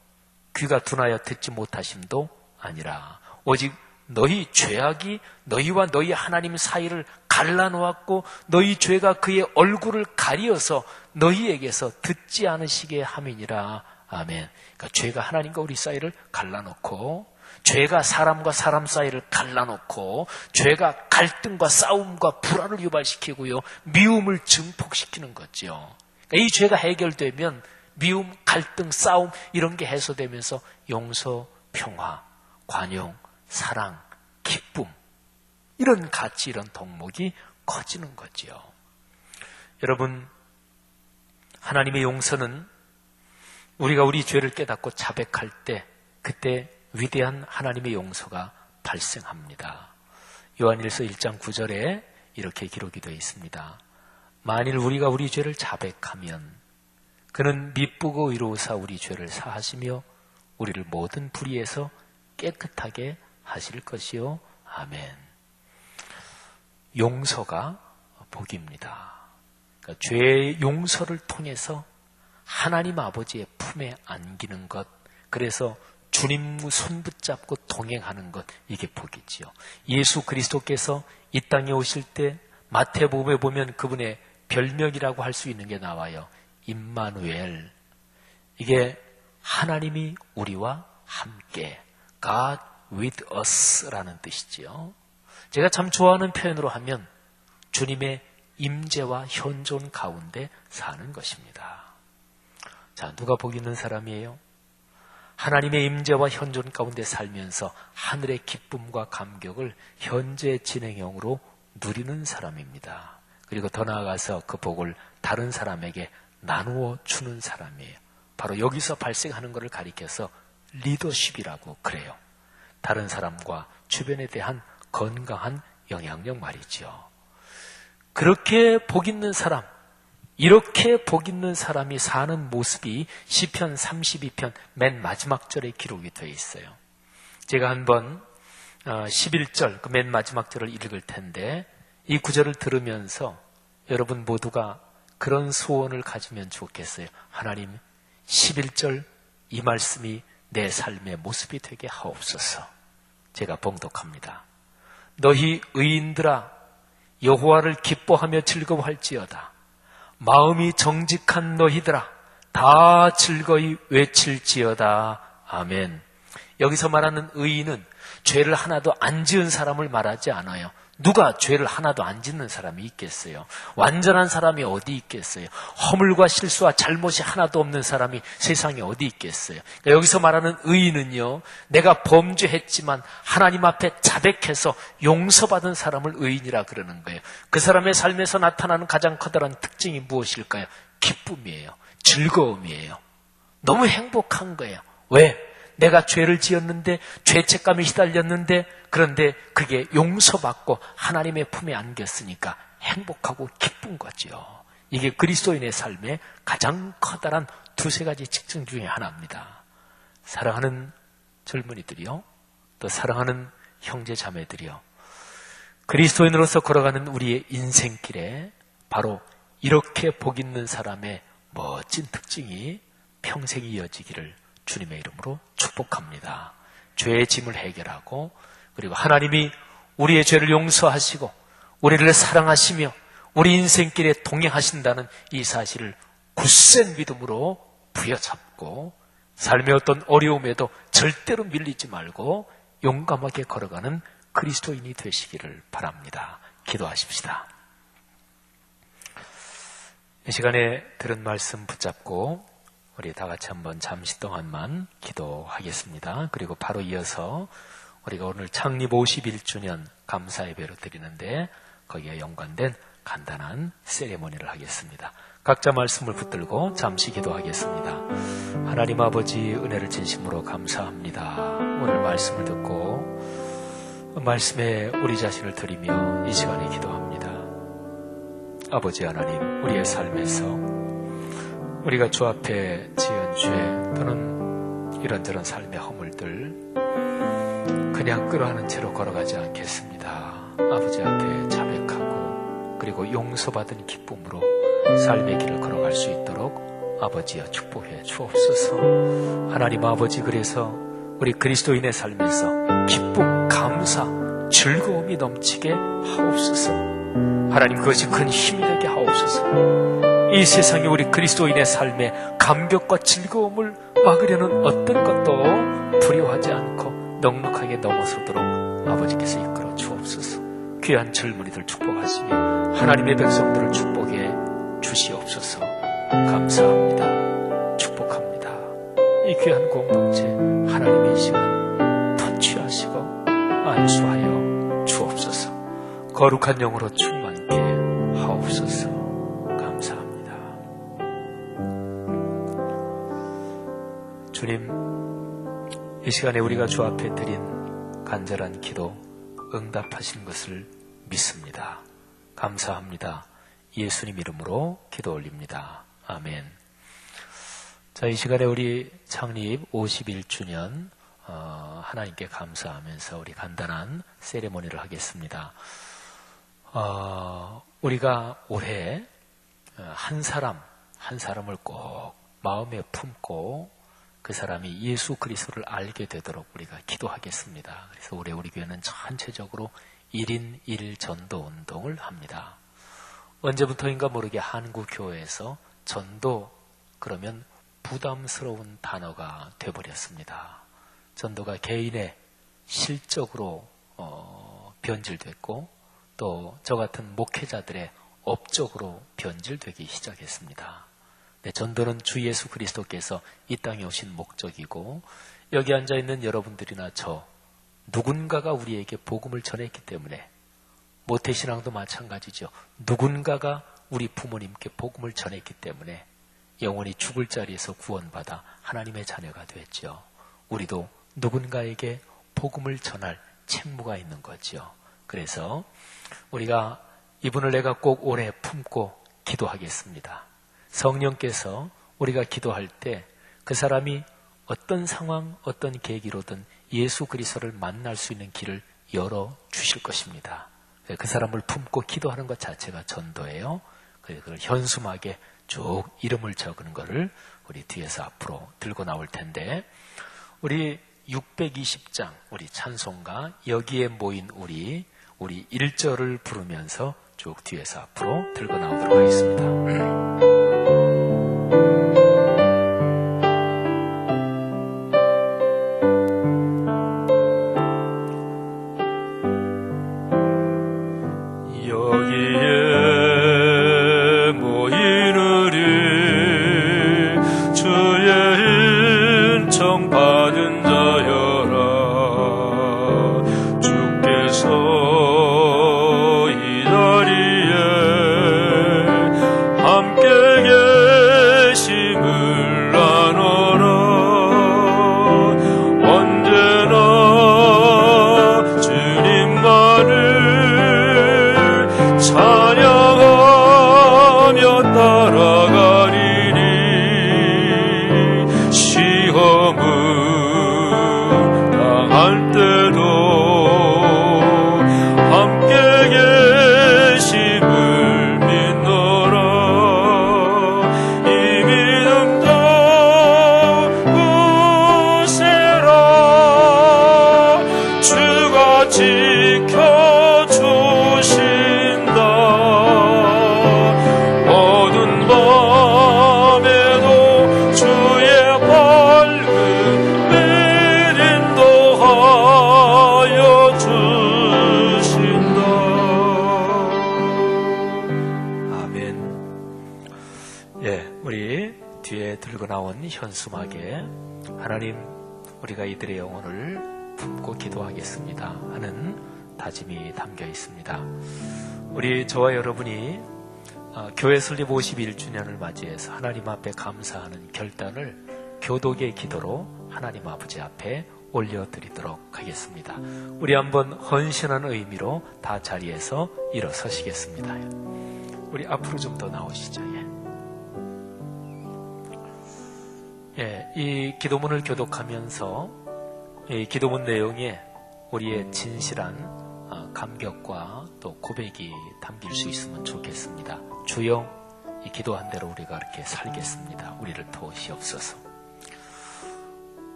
귀가 둔하여 듣지 못하심도 아니라 오직 너희 죄악이 너희와 너희 하나님 사이를 갈라놓았고 너희 죄가 그의 얼굴을 가리어서 너희에게서 듣지 않으시게 함이니라. 아멘. 그러니까 죄가 하나님과 우리 사이를 갈라놓고 죄가 사람과 사람 사이를 갈라놓고 죄가 갈등과 싸움과 불화를 유발시키고요. 미움을 증폭시키는 거죠. 이 죄가 해결되면 미움, 갈등, 싸움 이런 게 해소되면서 용서, 평화, 관용, 사랑, 기쁨 이런 가치, 이런 덕목이 커지는 거지요. 여러분, 하나님의 용서는 우리가 우리 죄를 깨닫고 자백할 때 그때 위대한 하나님의 용서가 발생합니다. 요한일서 1장 9절에 이렇게 기록이 되어 있습니다. 만일 우리가 우리 죄를 자백하면 그는 미쁘고 의로우사 우리 죄를 사하시며 우리를 모든 불의에서 깨끗하게 하실 것이요. 아멘. 용서가 복입니다. 그러니까 죄의 용서를 통해서 하나님 아버지의 품에 안기는 것, 그래서 주님 손 붙잡고 동행하는 것, 이게 복이지요. 예수 그리스도께서 이 땅에 오실 때 마태복음에 보면 그분의 별명이라고 할 수 있는 게 나와요. 임마누엘. 이게 하나님이 우리와 함께, God with us라는 뜻이지요. 제가 참 좋아하는 표현으로 하면 주님의 임재와 현존 가운데 사는 것입니다. 자, 누가 복 있는 사람이에요? 하나님의 임재와 현존 가운데 살면서 하늘의 기쁨과 감격을 현재 진행형으로 누리는 사람입니다. 그리고 더 나아가서 그 복을 다른 사람에게 나누어 주는 사람이에요. 바로 여기서 발생하는 것을 가리켜서 리더십이라고 그래요. 다른 사람과 주변에 대한 건강한 영향력 말이죠. 그렇게 복 있는 사람, 이렇게 복 있는 사람이 사는 모습이 시편 32편 맨 마지막 절에 기록이 되어 있어요. 제가 한번 11절 그 맨 마지막 절을 읽을 텐데 이 구절을 들으면서 여러분 모두가 그런 소원을 가지면 좋겠어요. 하나님, 11절 이 말씀이 내 삶의 모습이 되게 하옵소서. 제가 봉독합니다. 너희 의인들아 여호와를 기뻐하며 즐거워할지어다. 마음이 정직한 너희들아 다 즐거이 외칠지어다. 아멘. 여기서 말하는 의인은 죄를 하나도 안 지은 사람을 말하지 않아요. 누가 죄를 하나도 안 짓는 사람이 있겠어요? 완전한 사람이 어디 있겠어요? 허물과 실수와 잘못이 하나도 없는 사람이 세상에 어디 있겠어요? 그러니까 여기서 말하는 의인은요, 내가 범죄했지만 하나님 앞에 자백해서 용서받은 사람을 의인이라 그러는 거예요. 그 사람의 삶에서 나타나는 가장 커다란 특징이 무엇일까요? 기쁨이에요. 즐거움이에요. 너무 행복한 거예요. 왜? 내가 죄를 지었는데 죄책감에 시달렸는데 그런데 그게 용서받고 하나님의 품에 안겼으니까 행복하고 기쁜 거죠. 이게 그리스도인의 삶의 가장 커다란 두세 가지 특징 중에 하나입니다. 사랑하는 젊은이들이요, 또 사랑하는 형제 자매들이요, 그리스도인으로서 걸어가는 우리의 인생길에 바로 이렇게 복 있는 사람의 멋진 특징이 평생 이어지기를 주님의 이름으로 축복합니다. 죄의 짐을 해결하고 그리고 하나님이 우리의 죄를 용서하시고 우리를 사랑하시며 우리 인생길에 동행하신다는 이 사실을 굳센 믿음으로 부여잡고 삶의 어떤 어려움에도 절대로 밀리지 말고 용감하게 걸어가는 그리스도인이 되시기를 바랍니다. 기도하십시다. 이 시간에 들은 말씀 붙잡고 우리 다 같이 한번 잠시 동안만 기도하겠습니다. 그리고 바로 이어서 우리가 오늘 창립 51주년 감사 예배로 드리는데 거기에 연관된 간단한 세레모니를 하겠습니다. 각자 말씀을 붙들고 잠시 기도하겠습니다. 하나님 아버지, 은혜를 진심으로 감사합니다. 오늘 말씀을 듣고 말씀에 우리 자신을 드리며 이 시간에 기도합니다. 아버지 하나님, 우리의 삶에서 우리가 주 앞에 지은 죄 또는 이런저런 삶의 허물들 그냥 끌어안은 채로 걸어가지 않겠습니다. 아버지 앞에 자백하고 그리고 용서받은 기쁨으로 삶의 길을 걸어갈 수 있도록 아버지여 축복해 주옵소서. 하나님 아버지, 그래서 우리 그리스도인의 삶에서 기쁨, 감사, 즐거움이 넘치게 하옵소서. 하나님, 그것이 큰 힘이 되게 하옵소서. 이 세상에 우리 그리스도인의 삶에 감격과 즐거움을 막으려는 어떤 것도 두려워하지 않고 넉넉하게 넘어서도록 아버지께서 이끌어 주옵소서. 귀한 젊은이들 축복하시며 하나님의 백성들을 축복해 주시옵소서. 감사합니다. 축복합니다. 이 귀한 공동체 하나님의 시간 터치하시고 안수하여 주옵소서. 거룩한 영으로 충만케 하옵소서. 감사합니다. 주님, 이 시간에 우리가 주 앞에 드린 간절한 기도 응답하신 것을 믿습니다. 감사합니다. 예수님 이름으로 기도 올립니다. 아멘. 자, 이 시간에 우리 창립 51주년 하나님께 감사하면서 우리 간단한 세레모니를 하겠습니다. 우리가 올해 한 사람을 꼭 마음에 품고 그 사람이 예수 그리스도를 알게 되도록 우리가 기도하겠습니다. 그래서 올해 우리 교회는 전체적으로 1인 1 전도 운동을 합니다. 언제부터인가 모르게 한국 교회에서 전도 그러면 부담스러운 단어가 되어버렸습니다. 전도가 개인의 실적으로 변질됐고 또 저 같은 목회자들의 업적으로 변질되기 시작했습니다. 네, 전도는 주 예수 그리스도께서 이 땅에 오신 목적이고 여기 앉아있는 여러분들이나 저 누군가가 우리에게 복음을 전했기 때문에 모태신앙도 마찬가지죠. 누군가가 우리 부모님께 복음을 전했기 때문에 영원히 죽을 자리에서 구원받아 하나님의 자녀가 됐죠. 우리도 누군가에게 복음을 전할 책무가 있는 거죠. 그래서 우리가 이분을 내가 꼭 오래 품고 기도하겠습니다. 성령께서 우리가 기도할 때 그 사람이 어떤 상황, 어떤 계기로든 예수 그리스도를 만날 수 있는 길을 열어주실 것입니다. 그 사람을 품고 기도하는 것 자체가 전도예요. 그걸 현수막에 쭉 이름을 적은 거를 우리 뒤에서 앞으로 들고 나올 텐데 우리 620장 우리 찬송가 여기에 모인 우리 1절을 부르면서 쭉 뒤에서 앞으로 들고 나오도록 하겠습니다. 현수막에 하나님 우리가 이들의 영혼을 품고 기도하겠습니다 하는 다짐이 담겨 있습니다. 우리 저와 여러분이 교회 설립 51주년을 맞이해서 하나님 앞에 감사하는 결단을 교독의 기도로 하나님 아버지 앞에 올려드리도록 하겠습니다. 우리 한번 헌신한 의미로 다 자리에서 일어서시겠습니다. 우리 앞으로 좀 더 나오시죠. 이 기도문을 교독하면서 이 기도문 내용에 우리의 진실한 감격과 또 고백이 담길 수 있으면 좋겠습니다. 주여, 이 기도한 대로 우리가 그렇게 살겠습니다. 우리를 도우시옵소서.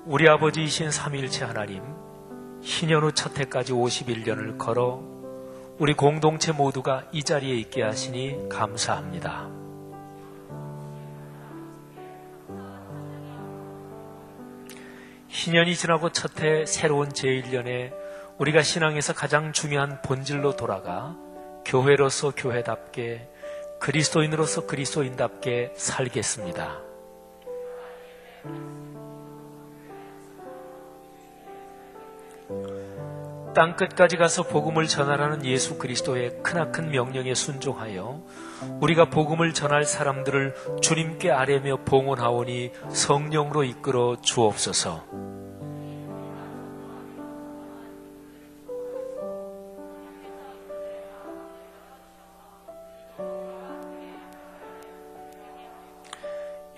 우리 아버지이신 삼위일체 하나님, 희년 후 첫 해까지 51년을 걸어 우리 공동체 모두가 이 자리에 있게 하시니 감사합니다. 희년이 지나고 첫 해 새로운 제1년에 우리가 신앙에서 가장 중요한 본질로 돌아가 교회로서 교회답게, 그리스도인으로서 그리스도인답게 살겠습니다. 땅끝까지 가서 복음을 전하라는 예수 그리스도의 크나큰 명령에 순종하여 우리가 복음을 전할 사람들을 주님께 아뢰며 봉헌하오니 성령으로 이끌어 주옵소서.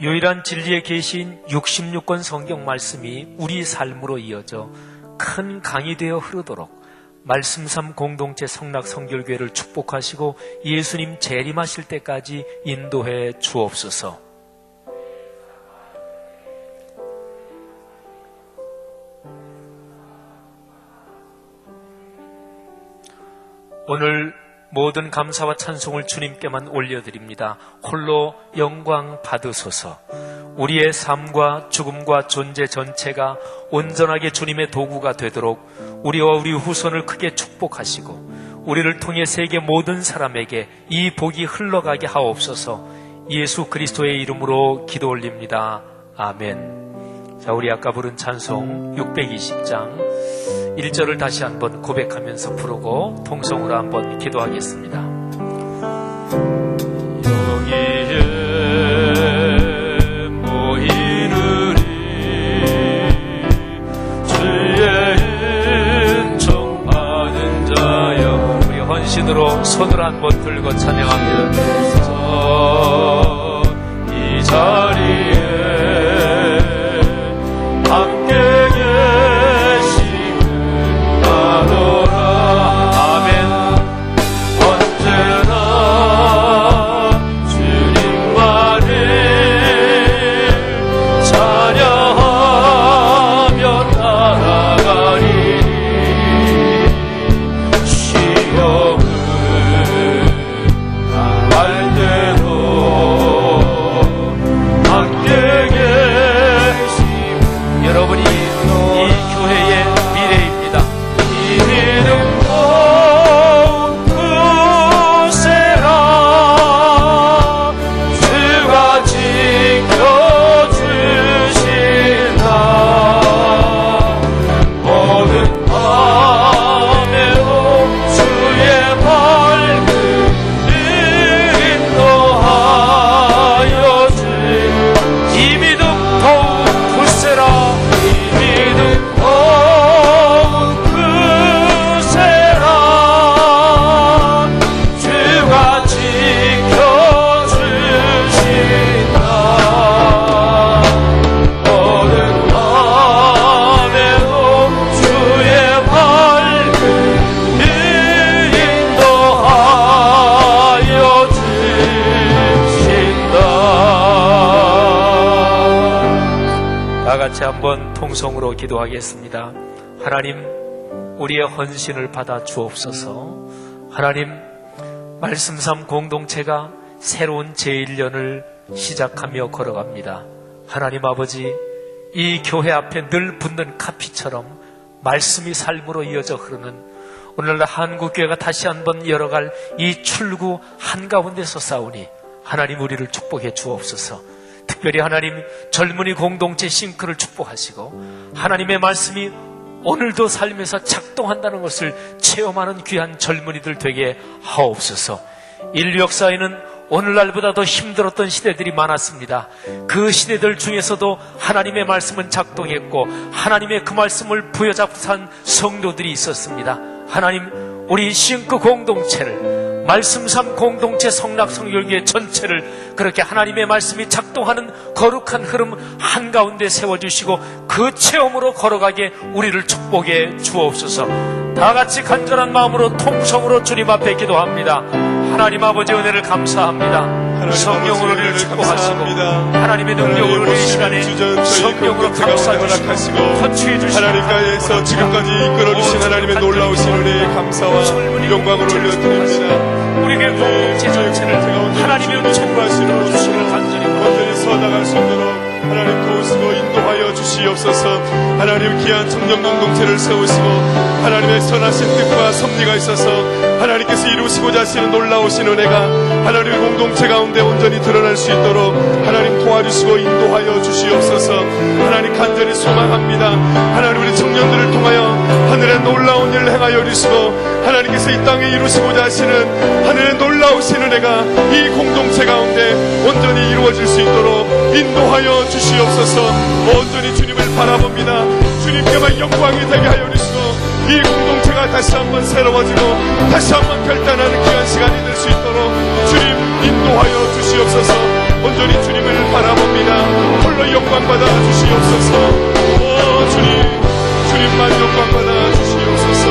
유일한 진리의 계시인 66권 성경 말씀이 우리 삶으로 이어져 큰 강이 되어 흐르도록 말씀삼 공동체 성락성결교회를 축복하시고 예수님 재림하실 때까지 인도해 주옵소서. 오늘 모든 감사와 찬송을 주님께만 올려드립니다. 홀로 영광 받으소서. 우리의 삶과 죽음과 존재 전체가 온전하게 주님의 도구가 되도록 우리와 우리 후손을 크게 축복하시고 우리를 통해 세계 모든 사람에게 이 복이 흘러가게 하옵소서. 예수 그리스도의 이름으로 기도 올립니다. 아멘. 자, 우리 아까 부른 찬송 620장 1절을 다시 한번 고백하면서 부르고 통성으로 한번 기도하겠습니다. 여기에 모이느니 주의 은총 받은 자여. 우리 헌신으로 손을 한번 들고 찬양하면서 이 자리에 함께 같이 한번 통성으로 기도하겠습니다. 하나님, 우리의 헌신을 받아 주옵소서. 하나님, 말씀삼 공동체가 새로운 제1년을 시작하며 걸어갑니다. 하나님 아버지, 이 교회 앞에 늘 붙는 카피처럼 말씀이 삶으로 이어져 흐르는 오늘날 한국교회가 다시 한번 열어갈 이 출구 한가운데서 싸우니 하나님 우리를 축복해 주옵소서. 특별히 하나님 젊은이 공동체 싱크를 축복하시고 하나님의 말씀이 오늘도 삶에서 작동한다는 것을 체험하는 귀한 젊은이들 되게 하옵소서. 인류 역사에는 오늘날보다 더 힘들었던 시대들이 많았습니다. 그 시대들 중에서도 하나님의 말씀은 작동했고 하나님의 그 말씀을 부여잡고 산 성도들이 있었습니다. 하나님, 우리 싱크 공동체를, 말씀삼 공동체 성락성결교회 전체를 그렇게 하나님의 말씀이 작동하는 거룩한 흐름 한가운데 세워주시고 그 체험으로 걸어가게 우리를 축복해 주옵소서. 다같이 간절한 마음으로 통성으로 주님 앞에 기도합니다. 하나님 아버지, 은혜를 감사합니다. 성령으로 우리를 축복하시고 하나님의 능력으로 이 시간에 성령으로 감싸주시고 터치해 주시고 하나님께서 지금까지 이끌어주신 하나님의 놀라우신 은혜에 감사와 영광을 올려드립니다. 우리의 공동체 전체를 하나님의 은총으로 주시는 간절히 완전히 서나갈 수 있도록 하나님 도우시고 인도하여 주시옵소서. 하나님 귀한 청년 공동체를 세우시고 하나님의 선하신 뜻과 섭리가 있어서 하나님께서 이루시고자 하시는 놀라우신 은혜가 하나님의 공동체 가운데 온전히 드러날 수 있도록 하나님 도와주시고 인도하여 주시옵소서. 하나님 간절히 소망합니다. 하나님 우리 청년들을 통하여 하늘의 놀라운 일을 행하여 주시고 하나님께서 이 땅에 이루시고자 하시는 하늘의 놀라우신 은혜가 이 공동체 가운데 온전히 이루어질 수 있도록 인도하여 주시옵소서. 온전히 주님을 바라봅니다. 주님께만 영광이 되게 하여 주시고 이 공동체가 다시 한번 새로워지고 다시 한번 결단하는 귀한 시간이 될 수 있도록 주님 인도하여 주시옵소서. 온전히 주님을 바라봅니다. 홀로 영광 받아 주시옵소서. 오 주님만 영광 받아 주시옵소서.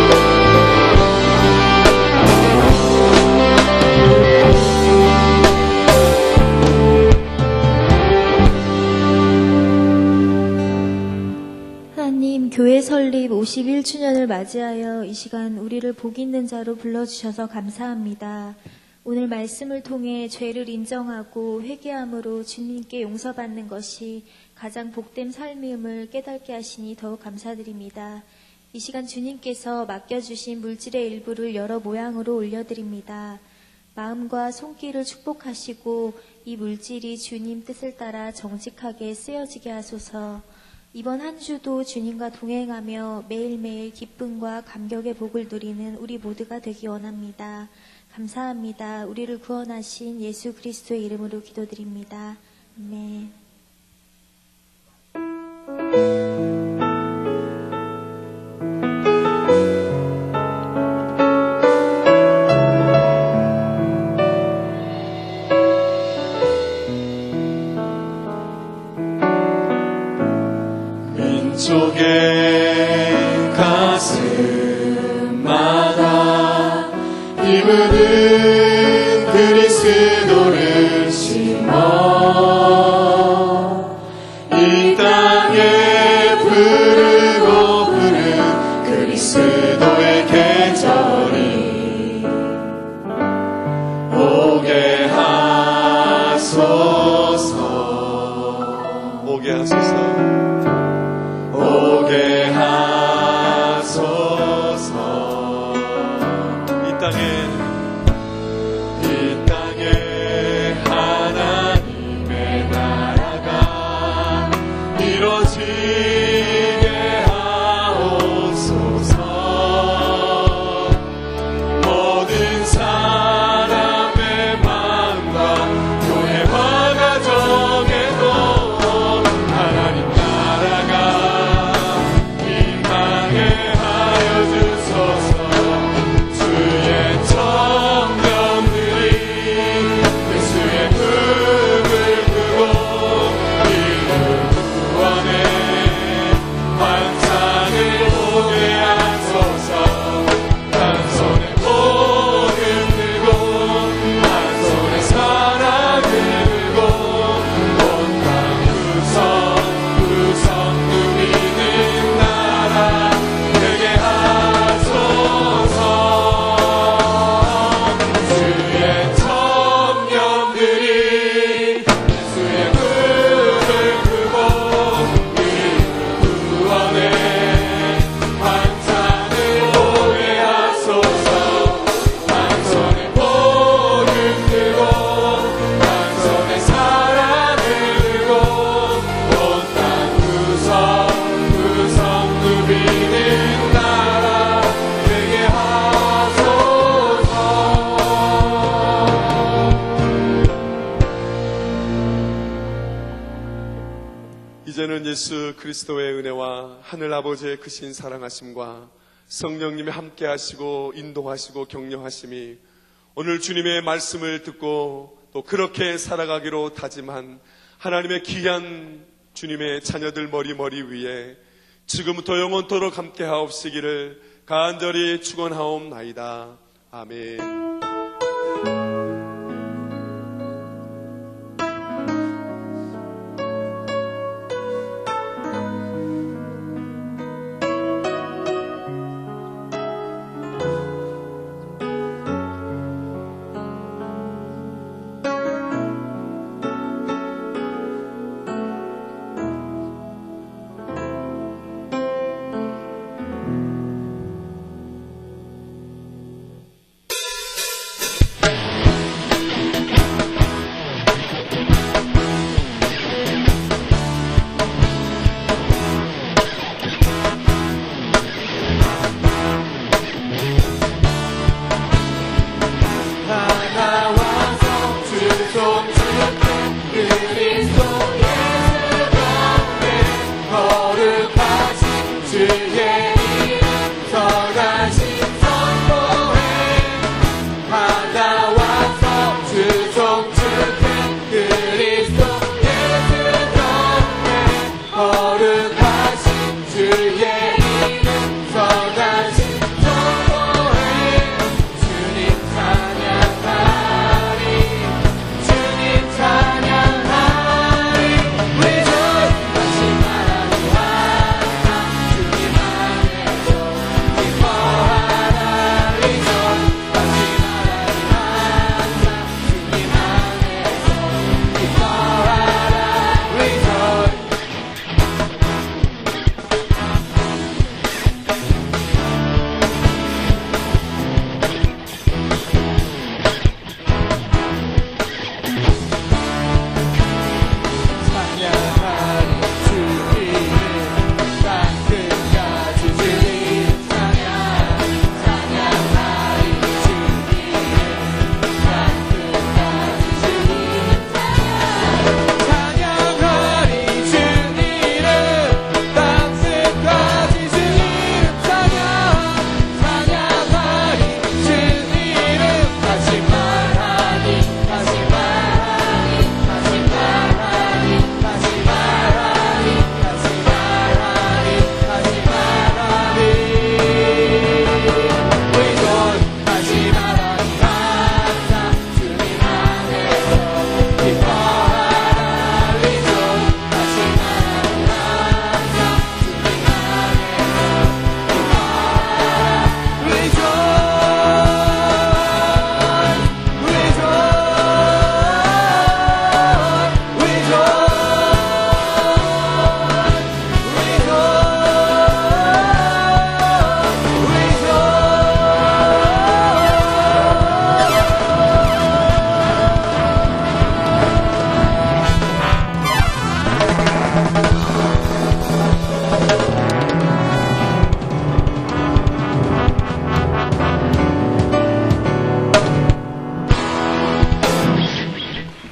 하나님, 교회 설립 51주년을 맞이하여 이 시간 우리를 복 있는 자로 불러주셔서 감사합니다. 오늘 말씀을 통해 죄를 인정하고 회개함으로 주님께 용서받는 것이 가장 복된 삶임을 깨닫게 하시니 더욱 감사드립니다. 이 시간 주님께서 맡겨주신 물질의 일부를 여러 모양으로 올려드립니다. 마음과 손길을 축복하시고 이 물질이 주님 뜻을 따라 정직하게 쓰여지게 하소서. 이번 한 주도 주님과 동행하며 매일매일 기쁨과 감격의 복을 누리는 우리 모두가 되기 원합니다. 감사합니다. 우리를 구원하신 예수 그리스도의 이름으로 기도드립니다. 아멘. 왼쪽에 가슴마다 이분은 그리스도를 심어 이 땅에 부르고 부른 그리스도의 계절이 오게 하소서. 오게 하소서. 오게 하소서. 이 땅에 하나님의 나라가 이루어지게 하옵소서. 모든 사람의 마음과 교회와 가정에도 하나님 나라가 임하게 하여 주소서. 주의 청년들이 예수의 품을 끄고 이를 구원의 환상을 보게 하소서. 한 손에 복을 들고 한 손에 사랑을 들고 온 땅 구성 누리는 나라 되게 하소서. 주의 청년들이 예수의 품을 끄고 이루 구원의 환상을 보게 하소서. 한 손에 복을 들고 한 손에 사랑을 들고 온 땅 구성 누리는 나라 되게 하소서. 이제는 예수 그리스도의 은혜와 하늘 아버지의 크신 사랑하심과 성령님의 함께 하시고 인도하시고 격려하심이 오늘 주님의 말씀을 듣고 또 그렇게 살아가기로 다짐한 하나님의 귀한 주님의 자녀들 머리 위에 지금부터 영원토록 함께 하옵시기를 간절히 축원하옵나이다. 아멘. 주의